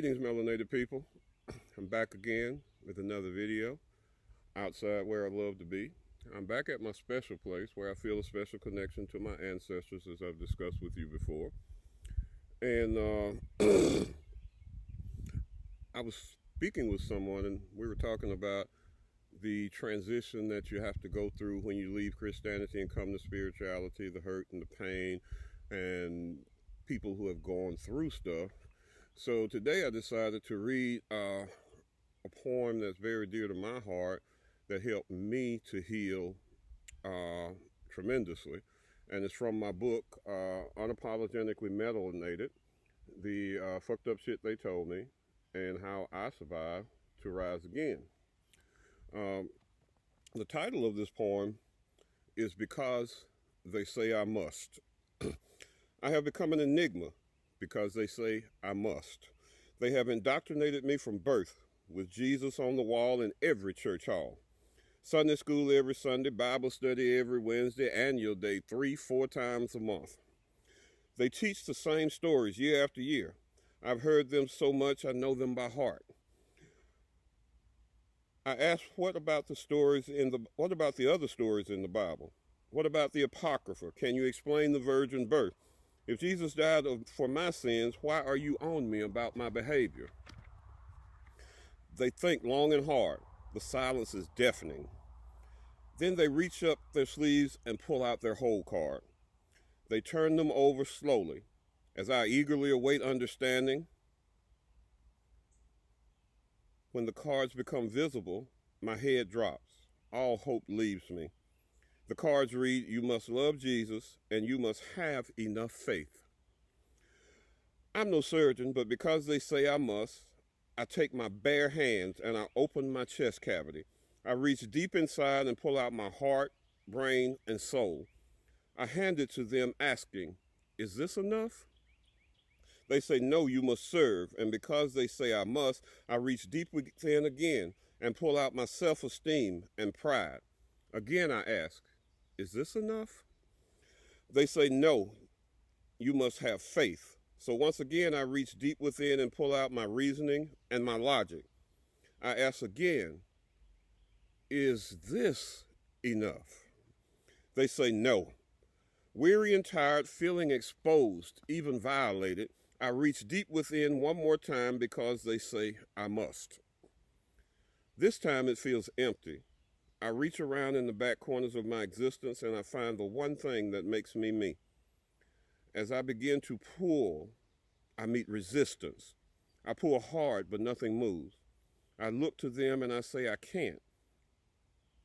Greetings, melanated people. I'm back again with another video outside where I love to be. I'm back at my special place where I feel a special connection to my ancestors, as I've discussed with you before. And I was speaking with someone, and we were talking about the transition that you have to go through when you leave Christianity and come to spirituality, the hurt and the pain, and people who have gone through stuff. So today I decided to read a poem that's very dear to my heart that helped me to heal tremendously. And it's from my book, Unapologetically Melanated, the fucked up shit they told me and how I survived to rise again. The title of this poem is Because They Say I Must. I have become an enigma because they say I must. They have indoctrinated me from birth with Jesus on the wall in every church hall. Sunday school every Sunday, Bible study every Wednesday, annual day 3-4 times a month. They teach the same stories year after year. I've heard them so much I know them by heart. I asked, what about the other stories in the Bible? What about the Apocrypha? Can you explain the virgin birth? If Jesus died for my sins, why are you on me about my behavior? They think long and hard. The silence is deafening. Then they reach up their sleeves and pull out their whole card. They turn them over slowly. As I eagerly await understanding, when the cards become visible, my head drops. All hope leaves me. The cards read, you must love Jesus and you must have enough faith. I'm no surgeon, but because they say I must, I take my bare hands and I open my chest cavity. I reach deep inside and pull out my heart, brain, and soul. I hand it to them asking, is this enough? They say, no, you must serve. And because they say I must, I reach deep within again and pull out my self-esteem and pride. Again, I ask, is this enough? They say, no, you must have faith. So once again, I reach deep within and pull out my reasoning and my logic. I ask again, is this enough? They say, no. Weary and tired, feeling exposed, even violated, I reach deep within one more time because they say I must. This time it feels empty. I reach around in the back corners of my existence and I find the one thing that makes me me. As I begin to pull, I meet resistance. I pull hard, but nothing moves. I look to them and I say, I can't.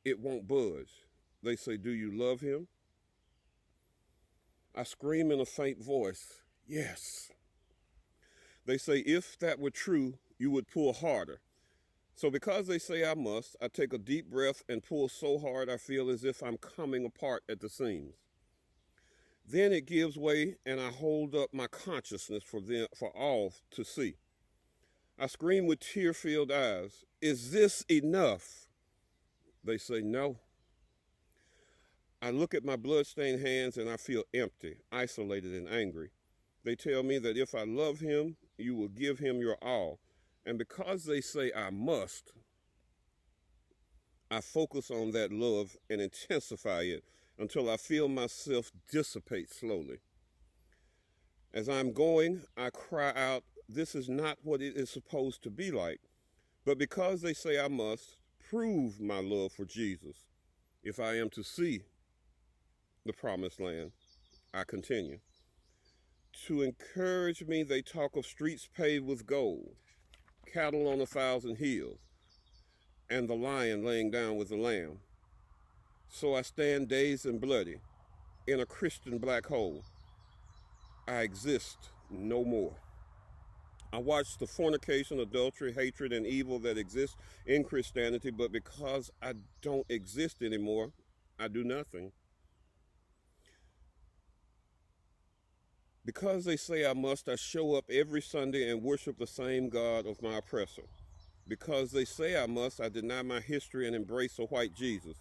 It won't budge. They say, do you love him? I scream in a faint voice, yes. They say, if that were true, you would pull harder. So because they say I must, I take a deep breath and pull so hard I feel as if I'm coming apart at the seams. Then it gives way and I hold up my consciousness for all to see. I scream with tear-filled eyes, is this enough? They say no. I look at my blood-stained hands and I feel empty, isolated and angry. They tell me that if I love him, you will give him your all. And because they say I must, I focus on that love and intensify it until I feel myself dissipate slowly. As I'm going, I cry out, this is not what it is supposed to be like. But because they say I must, prove my love for Jesus. If I am to see the promised land, I continue. To encourage me, they talk of streets paved with gold, cattle on 1,000 hills, and the lion laying down with the lamb. So I stand dazed and bloody in a Christian black hole. I exist no more. I watch the fornication, adultery, hatred, and evil that exists in Christianity, but because I don't exist anymore, I do nothing. Because they say I must, I show up every Sunday and worship the same God of my oppressor. Because they say I must, I deny my history and embrace a white Jesus.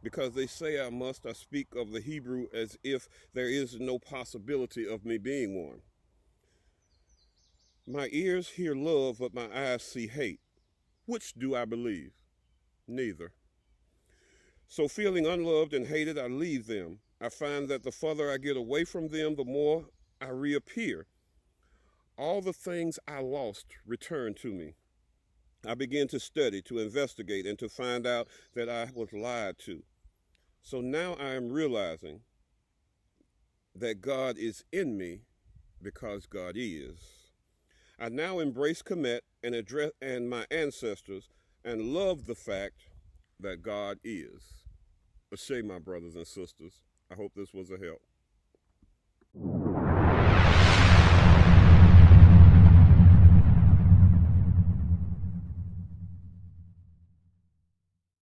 Because they say I must, I speak of the Hebrew as if there is no possibility of me being one. My ears hear love, but my eyes see hate. Which do I believe? Neither. So, feeling unloved and hated, I leave them. I find that the further I get away from them, the more I reappear. All the things I lost return to me. I begin to study, to investigate, and to find out that I was lied to. So now I am realizing that God is in me because God is. I now embrace Kemet and my ancestors and love the fact that God is. Ashay, my brothers and sisters. I hope this was a help.